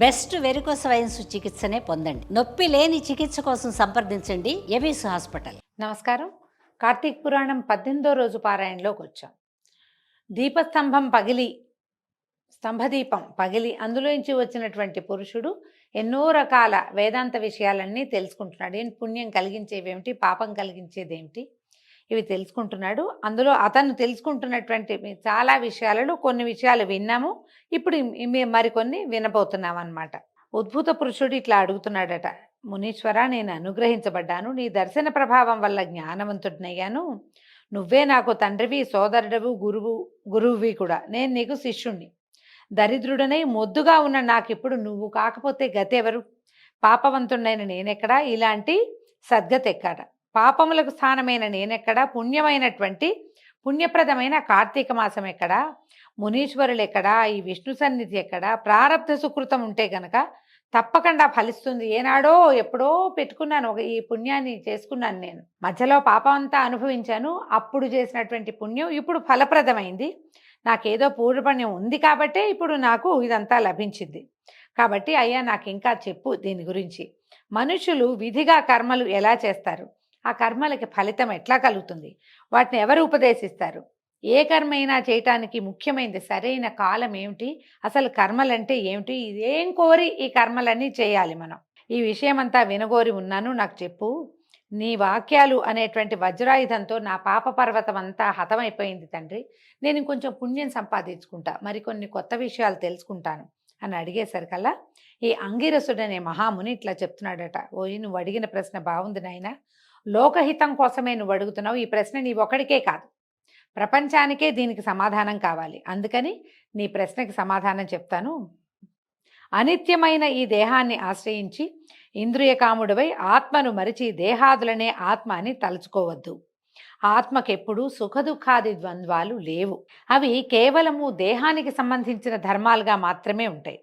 Best varicose wines చికిత్సనే పొందండి. నొప్పి లేని చికిత్స కోసం సంప్రదించండి ఎవిస్ హాస్పిటల్. నమస్కారం. కార్తీక పురాణం 18వ రోజు పారాయణలోకి వచ్చాం. దీపస్తంభం పగిలి, స్తంభదీపం పగిలి అందులోంచి వచ్చినటువంటి పురుషుడు ఎన్నో రకాల వేదాంత విషయాలన్నీ తెలుసుకుంటున్నాడు. ఏం పుణ్యం కలిగించేవేమిటి, పాపం కలిగించేదేమిటి, ఇవి తెలుసుకుంటున్నాడు. అందులో అతను తెలుసుకుంటున్నటువంటి చాలా విషయాలలో కొన్ని విషయాలు విన్నాము, ఇప్పుడు మరికొన్ని వినబోతున్నాం అన్నమాట. ఉద్భూత పురుషుడు ఇట్లా అడుగుతున్నాడట, మునీశ్వర, నేను అనుగ్రహించబడ్డాను, నీ దర్శన ప్రభావం వల్ల జ్ఞానవంతుడినయ్యాను. నువ్వే నాకు తండ్రివి, సోదరుడవు, గురువువి కూడా. నేను నీకు శిష్యుణ్ణి. దరిద్రుడనై మొద్దుగా ఉన్న నాకిప్పుడు నువ్వు కాకపోతే గతి ఎవరు? పాపవంతుడైన నేనెక్కడా, ఇలాంటి సద్గతి ఎక్కడ? పాపములకు స్థానమైన నేనెక్కడా, పుణ్యమైనటువంటి పుణ్యప్రదమైన కార్తీక మాసం ఎక్కడా, మునీశ్వరులు ఎక్కడా, ఈ విష్ణు సన్నిధి ఎక్కడా? ప్రారబ్ధ సుకృతం ఉంటే గనక తప్పకుండా ఫలిస్తుంది. ఏనాడో ఎప్పుడో పెట్టుకున్నాను, ఈ పుణ్యాన్ని చేసుకున్నాను, నేను మధ్యలో పాపం అంతా అనుభవించాను, అప్పుడు చేసినటువంటి పుణ్యం ఇప్పుడు ఫలప్రదమైంది. నాకేదో పూర్వపుణ్యం ఉంది కాబట్టే ఇప్పుడు నాకు ఇదంతా లభించింది. కాబట్టి అయ్యా, నాకు ఇంకా చెప్పు దీని గురించి. మనుషులు విధిగా కర్మలు ఎలా చేస్తారు? ఆ కర్మలకి ఫలితం ఎట్లా కలుగుతుంది? వాటిని ఎవరు ఉపదేశిస్తారు? ఏ కర్మైనా చేయటానికి ముఖ్యమైనది సరైన కాలం ఏమిటి? అసలు కర్మలంటే ఏమిటి? ఇదేం కోరి ఈ కర్మలన్నీ చేయాలి మనం? ఈ విషయమంతా వినగోరి ఉన్నాను, నాకు చెప్పు. నీ వాక్యాలు అనేటువంటి వజ్రాయుధంతో నా పాప పర్వతం అంతా హతమైపోయింది తండ్రి. నేను ఇంకొంచెం పుణ్యం సంపాదించుకుంటా, మరికొన్ని కొత్త విషయాలు తెలుసుకుంటాను అని అడిగేసరికల్లా ఈ అంగిరసుడనే మహాముని ఇట్లా చెప్తున్నాడట, ఓయి, నువ్వు అడిగిన ప్రశ్న బాగుంది నాయన. లోకహితం కోసమే నువ్వు అడుగుతున్నావు. ఈ ప్రశ్న నీ ఒక్కడికే కాదు, ప్రపంచానికే దీనికి సమాధానం కావాలి. అందుకని నీ ప్రశ్నకి సమాధానం చెప్తాను. అనిత్యమైన ఈ దేహాన్ని ఆశ్రయించి ఇంద్రియకాముడివై ఆత్మను మరిచి దేహాదులనే ఆత్మ అని తలుచుకోవద్దు. ఆత్మకెప్పుడు సుఖదుఖాది ద్వంద్వాలు లేవు. అవి కేవలము దేహానికి సంబంధించిన ధర్మాలుగా మాత్రమే ఉంటాయి.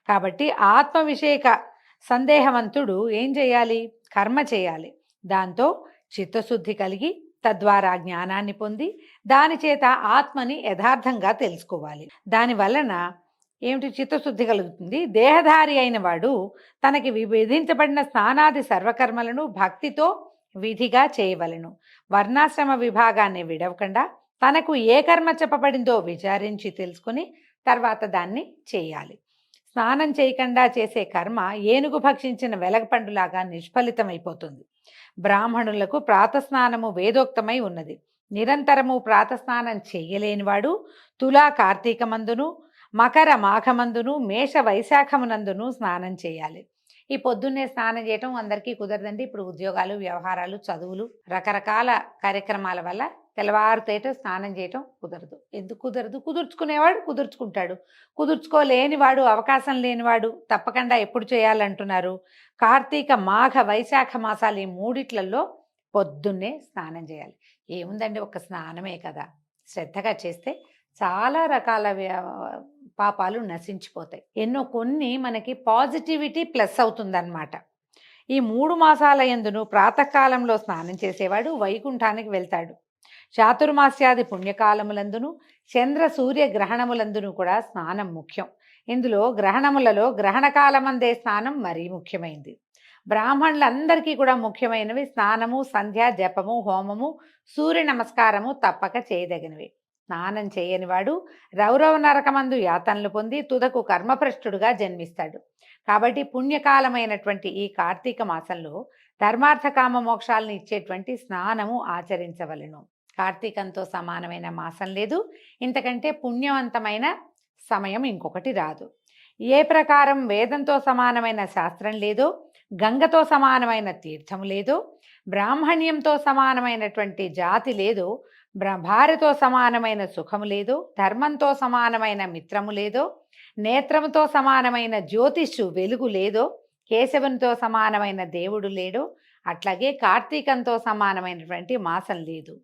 కాబట్టి ఆత్మ విషయక సందేహవంతుడు ఏం చేయాలి? కర్మ చేయాలి. దాంతో చిత్తశుద్ధి కలిగి తద్వారా జ్ఞానాన్ని పొంది దాని చేత ఆత్మని యథార్థంగా తెలుసుకోవాలి. దాని వలన ఏమిటి? చిత్తశుద్ధి కలుగుతుంది. దేహధారి అయిన వాడు తనకి విధించబడిన స్నానాది సర్వకర్మలను భక్తితో విధిగా చేయవలను. వర్ణాశ్రమ విభాగాన్ని విడవకుండా తనకు ఏ కర్మ చెప్పబడిందో విచారించి తెలుసుకుని తర్వాత దాన్ని చేయాలి. స్నానం చేయకుండా చేసే కర్మ ఏనుగు భక్షించిన వెలగపండులాగా నిష్ఫలితమైపోతుంది. బ్రాహ్మణులకు ప్రాతస్నానము వేదోక్తమై ఉన్నది. నిరంతరము ప్రాతస్నానం చేయలేనివాడు తులా కార్తీకమందును, మకర మాఘమందును, మేష వైశాఖమునందును స్నానం చేయాలి. ఈ పొద్దున్నే స్నానం చేయటం అందరికీ కుదరదండి. ఇప్పుడు ఉద్యోగాలు, వ్యవహారాలు, చదువులు, రకరకాల కార్యక్రమాల వల్ల తెల్లవారుతేట స్నానం చేయటం కుదరదు. ఎందుకు కుదరదు? కుదుర్చుకునేవాడు కుదుర్చుకుంటాడు, కుదుర్చుకోలేనివాడు, అవకాశం లేనివాడు తప్పకుండా ఎప్పుడు చేయాలంటున్నారు? కార్తీక మాఘ వైశాఖ మాసాలు, ఈ మూడిట్లలో పొద్దున్నే స్నానం చేయాలి. ఏముందండి, ఒక స్నానమే కదా. శ్రద్ధగా చేస్తే చాలా రకాల పాపాలు నశించిపోతాయి. కొన్ని మనకి పాజిటివిటీ ప్లస్ అవుతుందన్నమాట. ఈ 3 మాసాల యందును ప్రాతకాలంలో స్నానం చేసేవాడు వైకుంఠానికి వెళ్తాడు. చాతుర్మాస్యాది పుణ్యకాలములందును చంద్ర సూర్య గ్రహణములందును కూడా స్నానం ముఖ్యం. ఇందులో గ్రహణములలో గ్రహణకాలమందే స్నానం మరీ ముఖ్యమైనది. బ్రాహ్మణులందరికీ కూడా ముఖ్యమైనవి స్నానము, సంధ్య, జపము, హోమము, సూర్య నమస్కారము తప్పక చేయదగినవి. స్నానం చేయనివాడు రౌరవ నరకమందు యాతనలు పొంది తుదకు కర్మభ్రష్టుడుగా జన్మిస్తాడు. కాబట్టి పుణ్యకాలమైనటువంటి ఈ కార్తీక మాసంలో ధర్మార్థ కామ మోక్షాలను ఇచ్చేటువంటి స్నానము ఆచరించవలెను. కార్తీకంతో సమానమైన మాసం లేదు, ఇంతకంటే పుణ్యవంతమైన సమయం ఇంకొకటి రాదు. ఏ ప్రకారం వేదంతో సమానమైన శాస్త్రం లేదో, గంగతో సమానమైన తీర్థం లేదో, బ్రాహ్మణ్యంతో సమానమైనటువంటి జాతి లేదో, భార్యతో సమానమైన సుఖము లేదో, ధర్మంతో సమానమైన మిత్రము లేదో, నేత్రముతో సమానమైన జ్యోతిష్షు వెలుగు లేదో, కేశవునితో సమానమైన దేవుడు లేడో, అట్లాగే కార్తీకంతో సమానమైనటువంటి మాసం లేదు.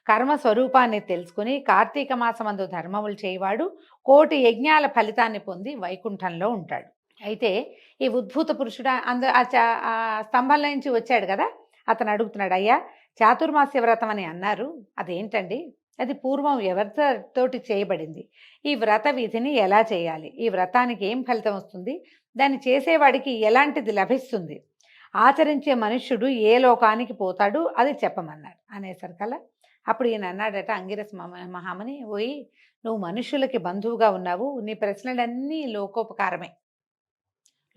కర్మ స్వరూపాన్ని తెలుసుకుని కార్తీక మాసమందు ధర్మములు చేయవాడు 1,000,000 యజ్ఞాల ఫలితాన్ని పొంది వైకుంఠంలో ఉంటాడు. అయితే ఈ ఉద్భూత పురుషుడు ఆ స్తంభంలో నుంచి వచ్చాడు కదా, అతను అడుగుతున్నాడు, అయ్యా, చాతుర్మాస్య వ్రతం అని అన్నారు, అదేంటండి? అది పూర్వం ఎవరితోటి చేయబడింది? ఈ వ్రత విధిని ఎలా చేయాలి? ఈ వ్రతానికి ఏం ఫలితం వస్తుంది? దాన్ని చేసేవాడికి ఎలాంటిది లభిస్తుంది, ఆచరించే మనుష్యుడు ఏ లోకానికి పోతాడు, అది చెప్పమన్నారు అనేసరికల్లా అప్పుడు ఈయన అన్నాడట అంగిరస్ మహాముని, పోయి నువ్వు మనుష్యులకి బంధువుగా ఉన్నావు, నీ ప్రశ్నలన్నీ లోకోపకారమే,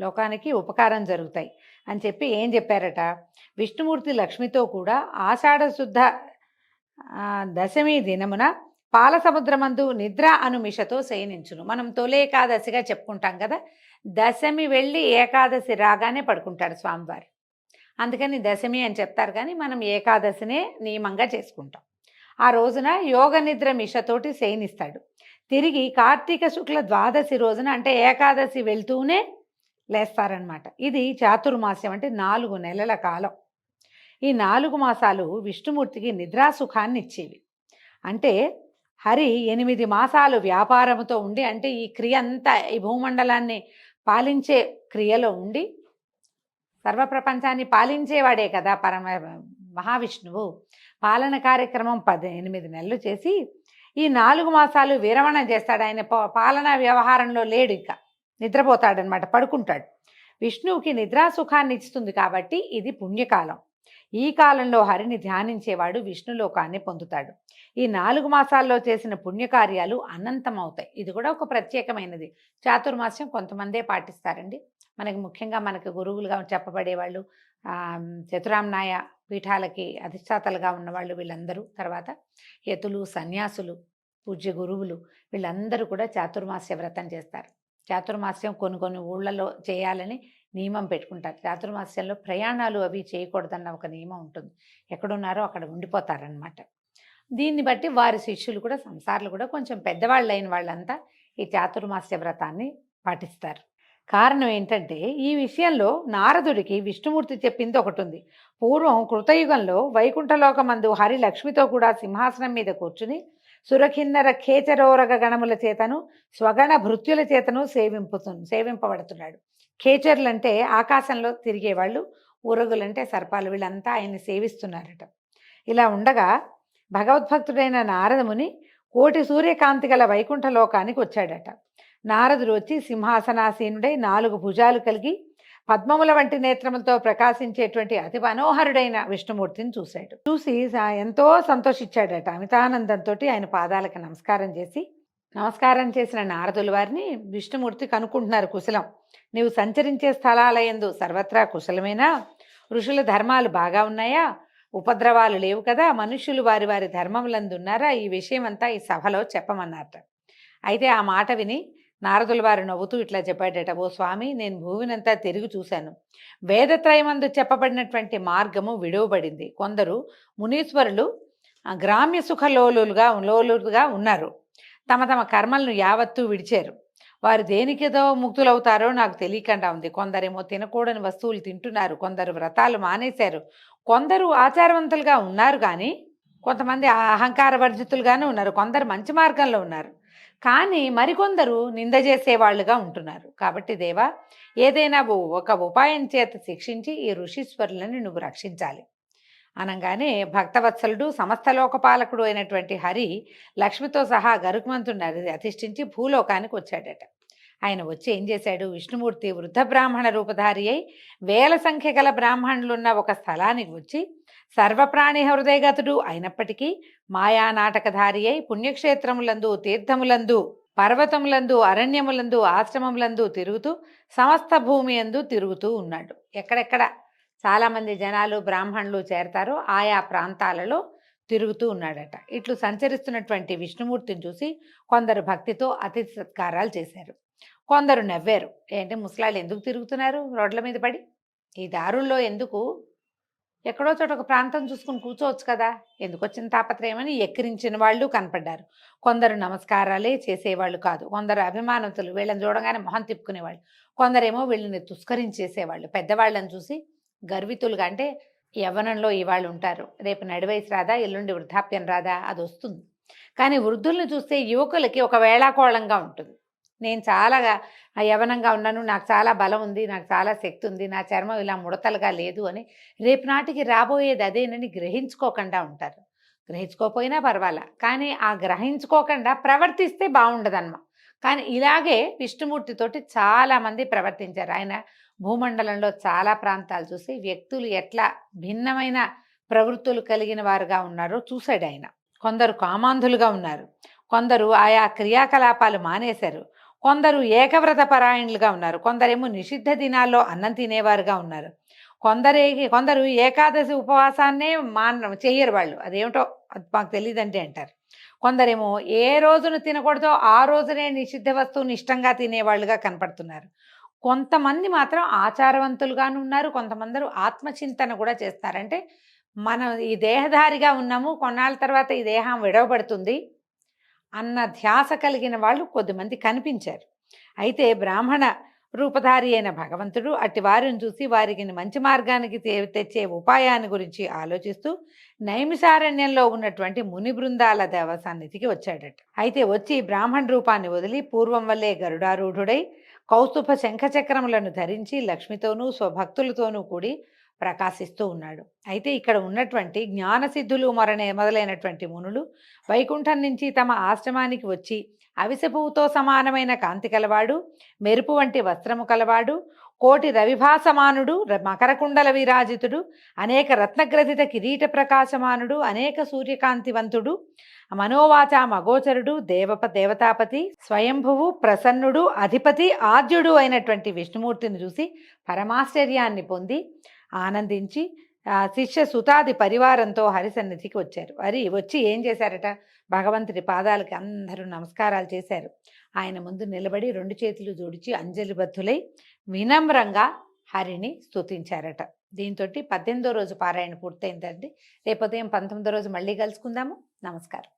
లోకానికి ఉపకారం జరుగుతాయి అని చెప్పి ఏం చెప్పారట, విష్ణుమూర్తి లక్ష్మితో కూడా ఆషాఢ శుద్ధ దశమి దినమున పాలసముద్రమందు నిద్ర అనుమిషతో శయనించును. మనం తొలేకాదశిగా చెప్పుకుంటాం కదా, దశమి వెళ్ళి ఏకాదశి రాగానే పడుకుంటాడు స్వామివారు, అందుకని దశమి అని చెప్తారు, కానీ మనం ఏకాదశినే నియమంగా చేసుకుంటాం. ఆ రోజున యోగ నిద్ర మిషతోటి శయనిస్తాడు. తిరిగి కార్తీక శుక్ల ద్వాదశి రోజున అంటే ఏకాదశి వెళ్తూనే లేస్తారనమాట. ఇది చాతుర్మాస్యం, అంటే 4 నెలల కాలం. ఈ 4 మాసాలు విష్ణుమూర్తికి నిద్రాసుఖాన్ని ఇచ్చేవి. అంటే హరి 8 మాసాలు వ్యాపారముతో ఉండి, అంటే ఈ క్రియ అంతా ఈ భూమండలాన్ని పాలించే క్రియలో ఉండి, సర్వప్రపంచాన్ని పాలించేవాడే కదా మహావిష్ణువు. పాలన కార్యక్రమం 8 నెలలు చేసి ఈ 4 మాసాలు విరమణ చేస్తాడు. ఆయన పాలనా వ్యవహారంలో లేడు, ఇంకా నిద్రపోతాడనమాట, పడుకుంటాడు. విష్ణువుకి నిద్రాసుఖాన్ని ఇస్తుంది కాబట్టి ఇది పుణ్యకాలం. ఈ కాలంలో హరిని ధ్యానించేవాడు విష్ణులోకాన్ని పొందుతాడు. ఈ 4 మాసాల్లో చేసిన పుణ్యకార్యాలు అనంతమవుతాయి. ఇది కూడా ఒక ప్రత్యేకమైనది. చాతుర్మాస్యం కొంతమందే పాటిస్తారండి. మనకి ముఖ్యంగా మనకు గురువులుగా చెప్పబడేవాళ్ళు, చతురామ్నాయ పీఠాలకి అధిష్టాతలుగా ఉన్నవాళ్ళు వీళ్ళందరూ, తర్వాత యతులు, సన్యాసులు, పూజ్య గురువులు, వీళ్ళందరూ కూడా చాతుర్మాస్య వ్రతం చేస్తారు. చాతుర్మాస్యం కొన్ని ఊళ్ళలో చేయాలని నియమం పెట్టుకుంటారు. చాతుర్మాస్యంలో ప్రయాణాలు అవి చేయకూడదన్న ఒక నియమం ఉంటుంది. ఎక్కడున్నారో అక్కడ ఉండిపోతారనమాట. దీన్ని బట్టి వారి శిష్యులు కూడా, సంసారులు కూడా, కొంచెం పెద్దవాళ్ళు అయిన వాళ్ళంతా ఈ చాతుర్మాస్య వ్రతాన్ని పాటిస్తారు. కారణం ఏంటంటే ఈ విషయంలో నారదుడికి విష్ణుమూర్తి చెప్పింది ఒకటి ఉంది. పూర్వం కృతయుగంలో వైకుంఠలోకమందు హరి లక్ష్మితో కూడా సింహాసనం మీద కూర్చుని సురకిన్నర ఖేచరోరగ గణముల చేతను స్వగణ భృత్యుల చేతను సేవింపబడుతున్నాడు. ఖేచర్లు అంటే ఆకాశంలో తిరిగేవాళ్ళు, ఊరగులంటే సర్పాలు, వీళ్ళంతా ఆయన్ని సేవిస్తున్నారట. ఇలా ఉండగా భగవద్భక్తుడైన నారదముని కోటి సూర్యకాంతి గల వైకుంఠ లోకానికి వచ్చాడట. నారదుడు వచ్చి సింహాసనాసీనుడై 4 భుజాలు కలిగి పద్మముల వంటి నేత్రములతో ప్రకాశించేటువంటి అతి మనోహరుడైన విష్ణుమూర్తిని చూశాడు. చూసి ఎంతో సంతోషించాడట. అమితానందంతో ఆయన పాదాలకు నమస్కారం చేసిన నారదుల వారిని విష్ణుమూర్తి కనుక్కుంటున్నారు కుశలం. నీవు సంచరించే స్థలాలయందు సర్వత్రా కుశలమేనా? ఋషుల ధర్మాలు బాగా ఉన్నాయా? ఉపద్రవాలు లేవు కదా? మనుష్యులు వారి వారి ధర్మములందు ఉన్నారా? ఈ విషయం అంతా ఈ సభలో చెప్పమన్నారట. అయితే ఆ మాట విని నారదుల వారు నవ్వుతూ ఇట్లా చెప్పాడట, ఓ స్వామి, నేను భూమినంతా తిరిగి చూశాను. వేదత్రయమందు చెప్పబడినటువంటి మార్గము విడువబడింది. కొందరు మునీశ్వరులు గ్రామ్య లోలుగా ఉన్నారు. తమ తమ కర్మలను యావత్తూ విడిచారు. వారు దేనికేదో ముక్తులవుతారో నాకు తెలియకుండా ఉంది. కొందరేమో తినకూడని వస్తువులు తింటున్నారు, కొందరు వ్రతాలు మానేశారు, కొందరు ఆచారవంతులుగా ఉన్నారు, కానీ కొంతమంది అహంకార వర్జితులుగానే ఉన్నారు, కొందరు మంచి మార్గంలో ఉన్నారు, కానీ మరికొందరు నింద చేసేవాళ్ళుగా ఉంటున్నారు. కాబట్టి దేవా, ఏదైనా ఒక ఉపాయం చేత శిక్షించి ఈ ఋషీశ్వరులని నువ్వు రక్షించాలి అనగానే భక్తవత్సలుడు సమస్త లోకపాలకుడు అయినటువంటి హరి లక్ష్మితో సహా గరుకుమంతుడిని అధిష్ఠించి భూలోకానికి వచ్చాడట. ఆయన వచ్చి ఏం చేశాడు, విష్ణుమూర్తి వృద్ధ బ్రాహ్మణ రూపధారి అయి వేల సంఖ్య గల బ్రాహ్మణులున్న ఒక స్థలానికి వచ్చి సర్వప్రాణి హృదయగతుడు అయినప్పటికీ మాయా నాటకధారి అయి పుణ్యక్షేత్రములందు, తీర్థములందు, పర్వతములందు, అరణ్యములందు, ఆశ్రమములందు తిరుగుతూ సమస్త భూమి యందు తిరుగుతూ ఉన్నాడు. ఎక్కడెక్కడ చాలామంది జనాలు బ్రాహ్మణులు చేరతారో ఆయా ప్రాంతాలలో తిరుగుతూ ఉన్నాడట. ఇట్లు సంచరిస్తున్నటువంటి విష్ణుమూర్తిని చూసి కొందరు భక్తితో అతిథి సత్కారాలు చేశారు, కొందరు నవ్వారు. ఏంటి ముసలాళ్ళు ఎందుకు తిరుగుతున్నారు రోడ్ల మీద పడి, ఈ దారుల్లో ఎందుకు, ఎక్కడో చోట ఒక ప్రాంతం చూసుకుని కూర్చోవచ్చు కదా, ఎందుకు వచ్చిన తాపత్రయమని ఎక్కిరించిన వాళ్ళు కనపడ్డారు. కొందరు నమస్కారాలే చేసేవాళ్ళు కాదు, కొందరు అభిమానతులు, వీళ్ళని చూడగానే మొహం తిప్పుకునేవాళ్ళు, కొందరేమో వీళ్ళని తుస్కరించేసేవాళ్ళు. పెద్దవాళ్ళని చూసి గర్వితులుగా, అంటే యవ్వనంలో ఇవాళ్ళు ఉంటారు, రేపు నడివయసు రాదా, ఎల్లుండి వృద్ధాప్యం రాదా, అది వస్తుంది. కానీ వృద్ధుల్ని చూస్తే యువకులకి ఒక వేళాకోళంగా ఉంటుంది. నేను చాలా యవ్వనంగా ఉన్నాను, నాకు చాలా బలం ఉంది, నాకు చాలా శక్తి ఉంది, నా చర్మం ఇలా ముడతలుగా లేదు అని రేపు నాటికి రాబోయేది అదేనని గ్రహించుకోకుండా ఉంటారు. గ్రహించుకోకపోయినా పర్వాలా, కానీ ఆ గ్రహించుకోకుండా ప్రవర్తిస్తే బాగుండదన్నమా. కానీ ఇలాగే విష్ణుమూర్తితోటి చాలామంది ప్రవర్తించారు. ఆయన భూమండలంలో చాలా ప్రాంతాలు చూసి వ్యక్తులు ఎట్లా భిన్నమైన ప్రవృత్తులు కలిగిన వారుగా ఉన్నారో చూశాడు ఆయన. కొందరు కామాంధులుగా ఉన్నారు, కొందరు ఆయా క్రియాకలాపాలు మానేశారు, కొందరు ఏకవ్రత పరాయణులుగా ఉన్నారు, కొందరేమో నిషిద్ధ దినాల్లో అన్నం తినేవారుగా ఉన్నారు, కొందరు ఏకాదశి ఉపవాసాన్నే చెయ్యరు వాళ్ళు, అదేమిటో అది మాకు తెలియదంటే అంటారు. కొందరేమో ఏ రోజున తినకూడదో ఆ రోజునే నిషిద్ధ వస్తువుని ఇష్టంగా తినేవాళ్ళుగా కనపడుతున్నారు. కొంతమంది మాత్రం ఆచారవంతులుగాను ఉన్నారు, కొంతమంది ఆత్మచింతన కూడా చేస్తారంటే మనం ఈ దేహధారిగా ఉన్నాము, కొన్నాళ్ళ తర్వాత ఈ దేహం విడవబడుతుంది అన్న ధ్యాస కలిగిన వాళ్ళు కొద్దిమంది కనిపించారు. అయితే బ్రాహ్మణ రూపధారి అయిన భగవంతుడు అట్టి వారిని చూసి వారికి మంచి మార్గానికి తెచ్చే ఉపాయాన్ని గురించి ఆలోచిస్తూ నైమిసారణ్యంలో ఉన్నటువంటి ముని బృందాల దేవ సన్నిధికి వచ్చాడట. అయితే వచ్చి బ్రాహ్మణ రూపాన్ని వదిలి పూర్వం వల్లే గరుడారూఢుడై కౌస్తుభ శంఖచక్రములను ధరించి లక్ష్మితోనూ స్వభక్తులతోనూ కూడి ప్రకాశిస్తూ ఉన్నాడు. అయితే ఇక్కడ ఉన్నటువంటి జ్ఞానసిద్ధులు మొదలైనటువంటి మునులు వైకుంఠం నుంచి తమ ఆశ్రమానికి వచ్చి అవిసె పువ్వుతో సమానమైన కాంతి కలవాడు, మెరుపు వంటి వస్త్రము కలవాడు, కోటి రవిభాసమానుడు, మకరకుండల విరాజితుడు, అనేక రత్నగ్రథిత కిరీట ప్రకాశమానుడు, అనేక సూర్యకాంతివంతుడు, మనోవాచ మగోచరుడు, దేవతాపతి, స్వయంభువు, ప్రసన్నుడు, అధిపతి, ఆద్యుడు అయినటువంటి విష్ణుమూర్తిని చూసి పరమాశ్చర్యాన్ని పొంది ఆనందించి శిష్య సుతాది పరివారంతో హరిసన్నిధికి వచ్చారు. వచ్చి ఏం చేశారట, భగవంతుడి పాదాలకి అందరూ నమస్కారాలు చేశారు. ఆయన ముందు నిలబడి 2 చేతులు జోడించి అంజలిబద్ధులై వినమ్రంగా హరిని స్తుతించారట. దీంతో 18వ రోజు పారాయణ పూర్తయిందండి. రేపు ఉదయం 19వ రోజు మళ్ళీ కలుసుకుందాము. నమస్కారం.